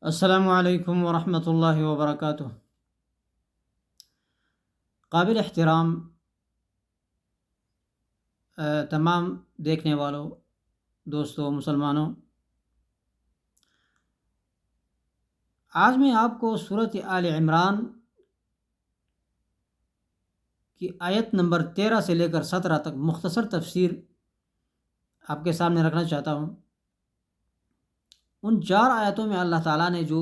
السلام علیکم ورحمۃ اللہ وبرکاتہ۔ قابل احترام تمام دیکھنے والوں، دوستوں، مسلمانوں، آج میں آپ کو سورۃ آل عمران کی آیت نمبر 13 سے لے کر 17 تک مختصر تفسیر آپ کے سامنے رکھنا چاہتا ہوں۔ ان 4 آیتوں میں اللہ تعالیٰ نے جو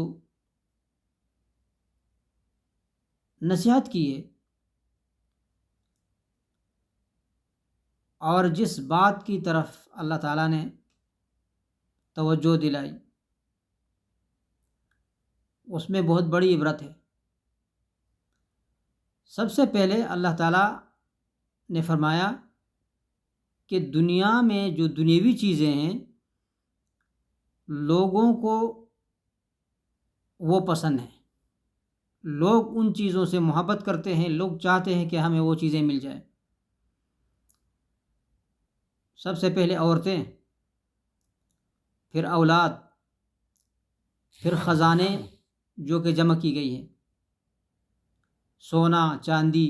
نصیحت کی ہے اور جس بات کی طرف اللہ تعالیٰ نے توجہ دلائی، اس میں بہت بڑی عبرت ہے۔ سب سے پہلے اللہ تعالیٰ نے فرمایا کہ دنیا میں جو دنیوی چیزیں ہیں لوگوں کو وہ پسند ہیں، لوگ ان چیزوں سے محبت کرتے ہیں، لوگ چاہتے ہیں کہ ہمیں وہ چیزیں مل جائیں۔ سب سے پہلے عورتیں، پھر اولاد، پھر خزانے جو کہ جمع کی گئی ہیں، سونا چاندی،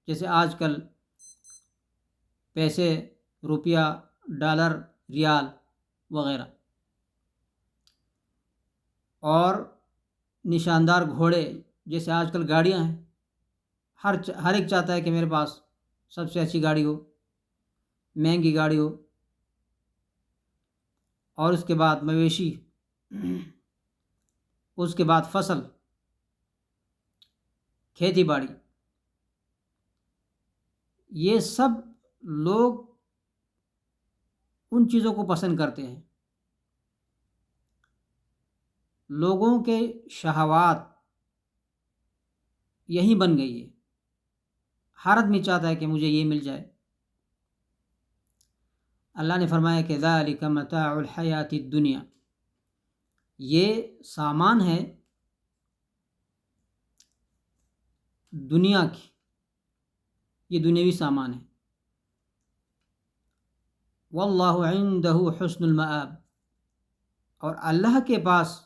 جیسے آج کل پیسے، روپیہ، ڈالر، ریال وغیرہ، اور نشاندار گھوڑے جیسے آج کل گاڑیاں ہیں۔ ہر ایک چاہتا ہے کہ میرے پاس سب سے اچھی گاڑی ہو، مہنگی گاڑی ہو۔ اور اس کے بعد مویشی، اس کے بعد فصل، کھیتی باڑی، یہ سب لوگ ان چیزوں کو پسند کرتے ہیں۔ لوگوں کے شہوات یہی بن گئی ہے، ہر آدمی چاہتا ہے کہ مجھے یہ مل جائے۔ اللہ نے فرمایا کہ ذالک متاع الحیات الدنیا، یہ سامان ہے دنیا کی، یہ دنیوی سامان ہے۔ واللہ عندہ حسن المآب، اور اللہ کے پاس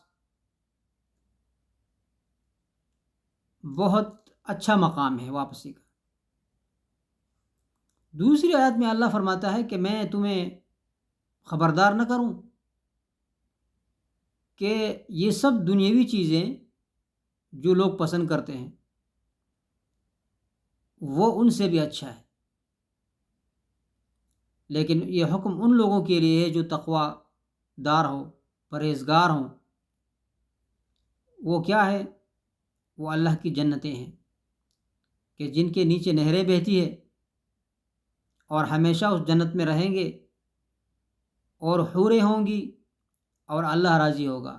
بہت اچھا مقام ہے واپسی کا۔ دوسری آیت میں اللہ فرماتا ہے کہ میں تمہیں خبردار نہ کروں کہ یہ سب دنیوی چیزیں جو لوگ پسند کرتے ہیں وہ ان سے بھی اچھا ہے، لیکن یہ حکم ان لوگوں کے لیے ہے جو تقوی دار ہو، پرہیزگار ہوں۔ وہ کیا ہے؟ وہ اللہ کی جنتیں ہیں کہ جن کے نیچے نہریں بہتی ہے، اور ہمیشہ اس جنت میں رہیں گے، اور حوریں ہوں گی، اور اللہ راضی ہوگا،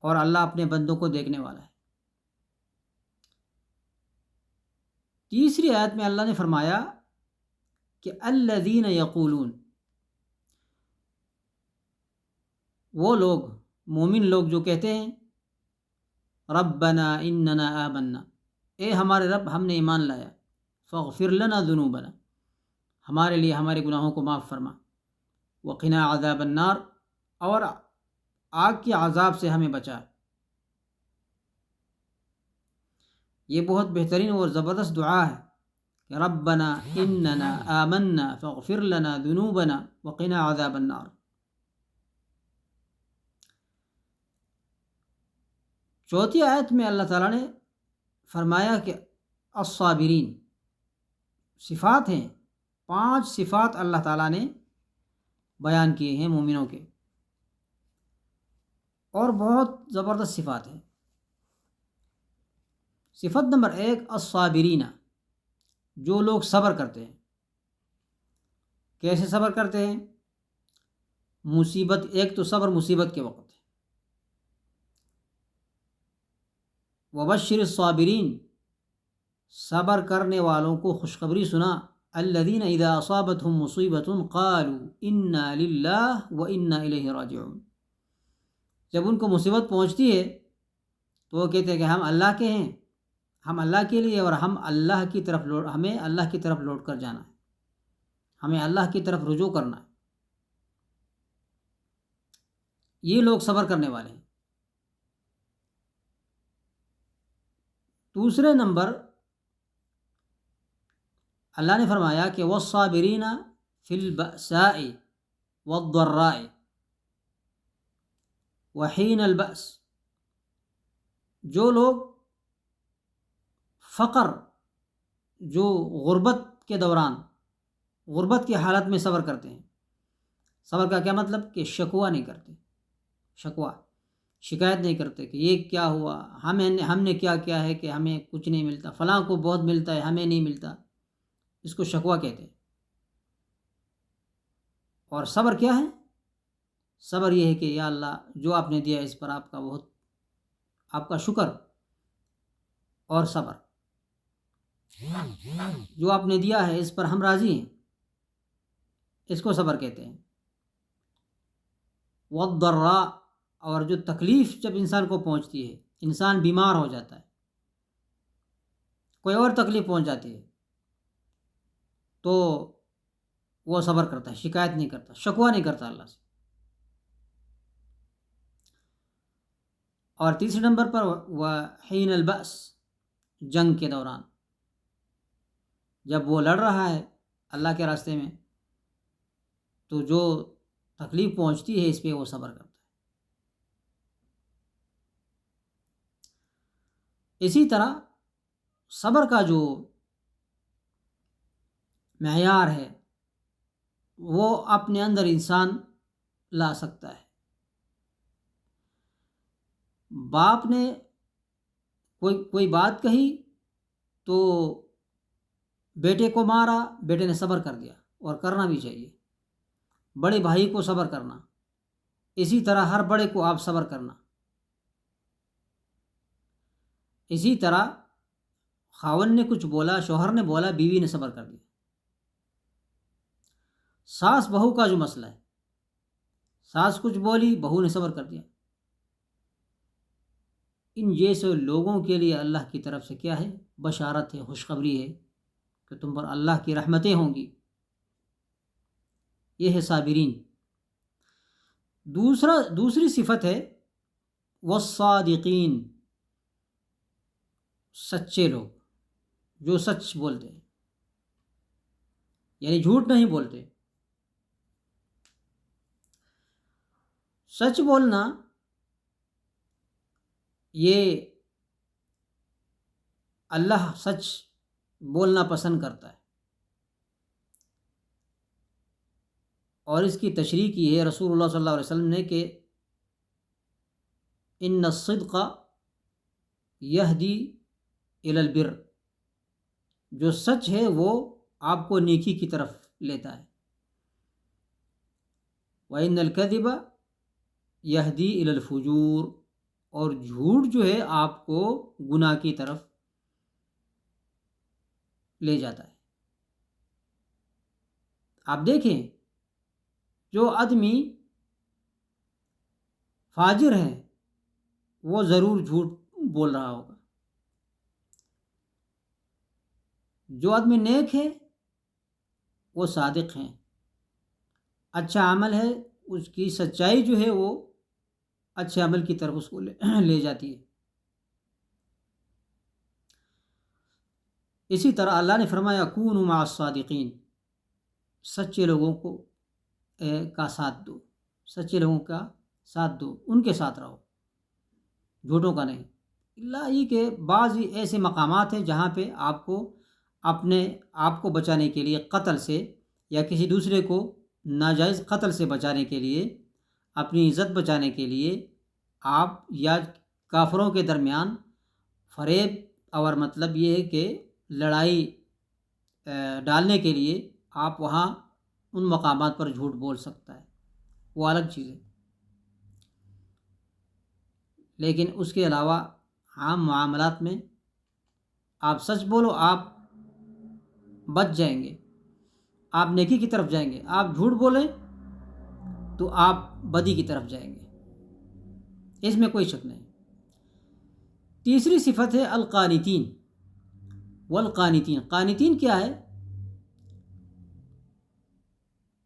اور اللہ اپنے بندوں کو دیکھنے والا ہے۔ تیسری آیت میں اللہ نے فرمایا کہ الذین یقولون، وہ لوگ، مومن لوگ جو کہتے ہیں ربنا اننا آمنا، اے ہمارے رب ہم نے ایمان لایا، فاغفر لنا ذنوبنا، ہمارے لیے ہمارے گناہوں کو معاف فرما، وقنا عذاب النار، اور آگ کے عذاب سے ہمیں بچا۔ یہ بہت بہترین اور زبردست دعا ہے کہ ربنا اننا آمنا فاغفر لنا ذنوبنا وقنا عذاب النار۔ چوتھی آیت میں اللہ تعالیٰ نے فرمایا کہ الصابرین، صفات ہیں، 5 صفات اللہ تعالیٰ نے بیان کیے ہیں مومنوں کے، اور بہت زبردست صفات ہیں۔ صفت نمبر 1، الصابرین، جو لوگ صبر کرتے ہیں۔ کیسے صبر کرتے ہیں؟ مصیبت، ایک تو صبر مصیبت کے وقت ہے، وبشر الصابرین، صبر کرنے والوں کو خوشخبری سنا، الذین اذا اصابتهم مصیبۃ قالوا انا للہ وانا الیہ راجعون، جب ان کو مصیبت پہنچتی ہے تو وہ کہتے ہیں کہ ہم اللہ کے ہیں، ہم اللہ کے لیے، اور ہمیں اللہ کی طرف لوٹ کر جانا ہے، ہمیں اللہ کی طرف رجوع کرنا ہے۔ یہ لوگ صبر کرنے والے ہیں۔ دوسرے نمبر اللہ نے فرمایا کہ والصابرین فی البأساء والضراء وحین البأس، جو لوگ فقر، جو غربت کے دوران، غربت کی حالت میں صبر کرتے ہیں۔ صبر کا کیا مطلب؟ کہ شکوہ نہیں کرتے، شکایت نہیں کرتے کہ یہ کیا ہوا، ہم نے کیا کیا ہے کہ ہمیں کچھ نہیں ملتا، فلاں کو بہت ملتا ہے ہمیں نہیں ملتا، اس کو شکوہ کہتے ہیں۔ اور صبر کیا ہے؟ صبر یہ ہے کہ یا اللہ جو آپ نے دیا اس پر آپ کا شکر اور صبر، جو آپ نے دیا ہے اس پر ہم راضی ہیں، اس کو صبر کہتے ہیں۔ والضراء، اور جو تکلیف جب انسان کو پہنچتی ہے، انسان بیمار ہو جاتا ہے، کوئی اور تکلیف پہنچ جاتی ہے، تو وہ صبر کرتا ہے، شکایت نہیں کرتا، شکوہ نہیں کرتا اللہ سے۔ اور تیسرے نمبر پر وحین البأس، جنگ کے دوران جب وہ لڑ رہا ہے اللہ کے راستے میں، تو جو تکلیف پہنچتی ہے اس پہ وہ صبر کرتا ہے۔ اسی طرح صبر کا جو معیار ہے وہ اپنے اندر انسان لا سکتا ہے۔ باپ نے کوئی بات کہی تو بیٹے کو مارا، بیٹے نے صبر کر دیا، اور کرنا بھی چاہیے۔ بڑے بھائی کو صبر کرنا، اسی طرح ہر بڑے کو آپ صبر کرنا۔ اسی طرح خاوند نے کچھ بولا، شوہر نے بولا، بیوی نے صبر کر دیا۔ ساس بہو کا جو مسئلہ ہے، ساس کچھ بولی، بہو نے صبر کر دیا۔ ان جیسے لوگوں کے لیے اللہ کی طرف سے کیا ہے؟ بشارت ہے، خوشخبری ہے کہ تم پر اللہ کی رحمتیں ہوں گی۔ یہ ہے صابرین۔ دوسری صفت ہے والصادقین، سچے لوگ، جو سچ بولتے ہیں، یعنی جھوٹ نہیں بولتے۔ سچ بولنا یہ اللہ سچ بولنا پسند کرتا ہے، اور اس کی تشریح کی ہے رسول اللہ صلی اللہ علیہ وسلم نے کہ ان الصدق یہدی الی البر، جو سچ ہے وہ آپ کو نیکی کی طرف لیتا ہے، وَإِنَّ الْكَذِبَ یہدی الی الفجور، اور جھوٹ جو ہے آپ کو گناہ کی طرف لے جاتا ہے۔ آپ دیکھیں جو آدمی فاجر ہے وہ ضرور جھوٹ بول رہا ہوگا، جو آدمی نیک ہے وہ صادق ہیں، اچھا عمل ہے، اس کی سچائی جو ہے وہ اچھے عمل کی طرف اس کو لے جاتی ہے۔ اسی طرح اللہ نے فرمایا کونوا مع الصادقین، سچے لوگوں کا ساتھ دو، سچے لوگوں کا ساتھ دو، ان کے ساتھ رہو، جھوٹوں کا نہیں۔ اللہ ہی کے بعض ایسے مقامات ہیں جہاں پہ آپ کو اپنے آپ کو بچانے کے لیے قتل سے، یا کسی دوسرے کو ناجائز قتل سے بچانے کے لیے، اپنی عزت بچانے کے لیے، آپ یا کافروں کے درمیان فریب اور مطلب یہ ہے کہ لڑائی ڈالنے کے لیے آپ وہاں ان مقامات پر جھوٹ بول سکتا ہے، وہ الگ چیز ہے۔ لیکن اس کے علاوہ عام معاملات میں آپ سچ بولو، آپ بچ جائیں گے، آپ نیکی کی طرف جائیں گے۔ آپ جھوٹ بولیں تو آپ بدی کی طرف جائیں گے، اس میں کوئی شک نہیں۔ تیسری صفت ہے القانتین والقانتین۔ قانتین کیا ہے؟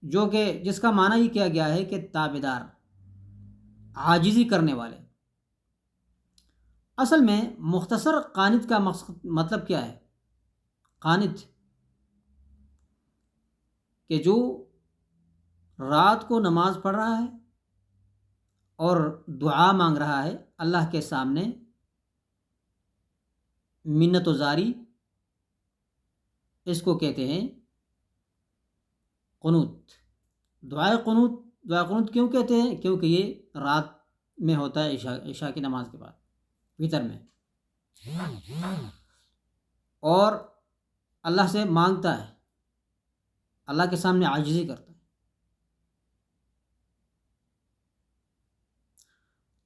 جو کہ جس کا معنی یہ کیا گیا ہے کہ تابعدار، عاجزی کرنے والے۔ اصل میں مختصر قانت کا مطلب کیا ہے؟ قانت کہ جو رات کو نماز پڑھ رہا ہے اور دعا مانگ رہا ہے اللہ کے سامنے، منت و زاری، اس کو کہتے ہیں قنوت۔ دعائے قنوت کیوں کہتے ہیں؟ کیونکہ یہ رات میں ہوتا ہے، عشاء کی نماز کے بعد، وتر میں، اور اللہ سے مانگتا ہے، اللہ کے سامنے عاجزی کرتا ہے۔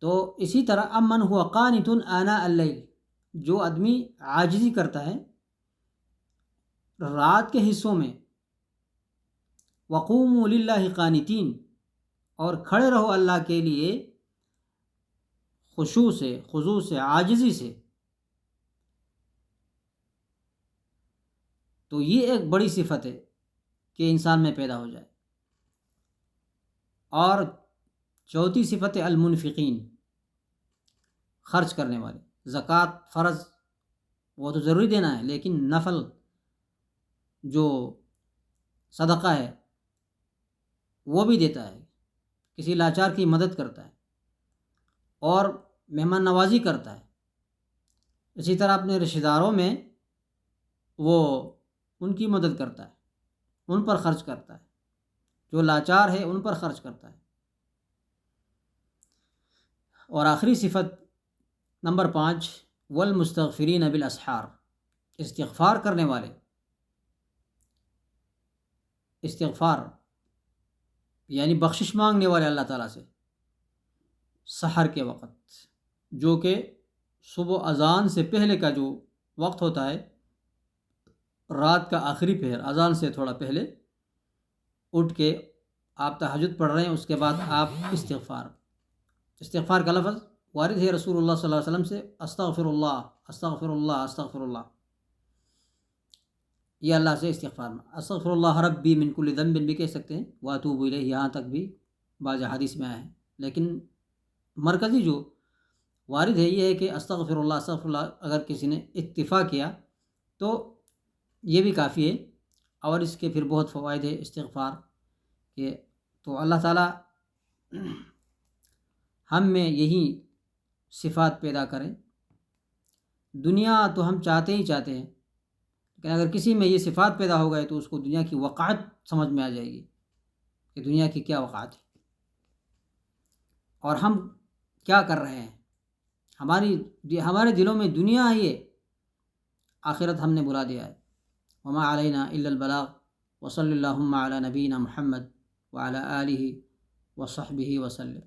تو اسی طرح امن ہوا قانت آناء اللیل، جو آدمی عاجزی کرتا ہے رات کے حصوں میں، وقوموا للہ قانتین، اور کھڑے رہو اللہ کے لیے خشوع سے، خضوع سے، عاجزی سے، تو یہ ایک بڑی صفت ہے کہ انسان میں پیدا ہو جائے۔ اور چوتھی صفت ہے المنفقین، خرچ کرنے والے۔ زکوٰۃ فرض وہ تو ضروری دینا ہے، لیکن نفل جو صدقہ ہے وہ بھی دیتا ہے، کسی لاچار کی مدد کرتا ہے اور مہمان نوازی کرتا ہے۔ اسی طرح اپنے رشتہ داروں میں وہ ان کی مدد کرتا ہے، ان پر خرچ کرتا ہے، جو لاچار ہے ان پر خرچ کرتا ہے۔ اور آخری صفت نمبر 5، والمستغفرین بالاسحار، استغفار کرنے والے۔ استغفار یعنی بخشش مانگنے والے اللہ تعالیٰ سے سحر کے وقت، جو کہ صبح اذان سے پہلے کا جو وقت ہوتا ہے، رات کا آخری پہر، اذان سے تھوڑا پہلے اٹھ کے آپ تہجد پڑھ رہے ہیں، اس کے بعد آپ استغفار کا لفظ وارد ہے رسول اللہ صلی اللہ علیہ وسلم سے، استغفر اللہ استغفر اللہ استغفر اللہ، یہ اللہ سے استغفار میں، استغفر اللہ ربی من کل ذنب بھی کہہ سکتے ہیں، واتوب الیہ، یہاں تک بھی بعض حدیث میں آیا ہے، لیکن مرکزی جو وارد ہے یہ ہے کہ استغفر اللہ اگر کسی نے اکتفا کیا تو یہ بھی کافی ہے، اور اس کے پھر بہت فوائد ہے استغفار کے۔ تو اللہ تعالیٰ ہم میں یہی صفات پیدا کریں۔ دنیا تو ہم چاہتے ہی چاہتے ہیں، لیکن اگر کسی میں یہ صفات پیدا ہو گئے تو اس کو دنیا کی وقعت سمجھ میں آ جائے گی کہ دنیا کی کیا وقعت ہے اور ہم کیا کر رہے ہیں۔ ہمارے دلوں میں دنیا ہی ہے، آخرت ہم نے بلا دیا ہے۔ وما علینا الا البلاغ، وصلی اللہم علی نبینا محمد وعلی آلہ وصحبہ وسلم۔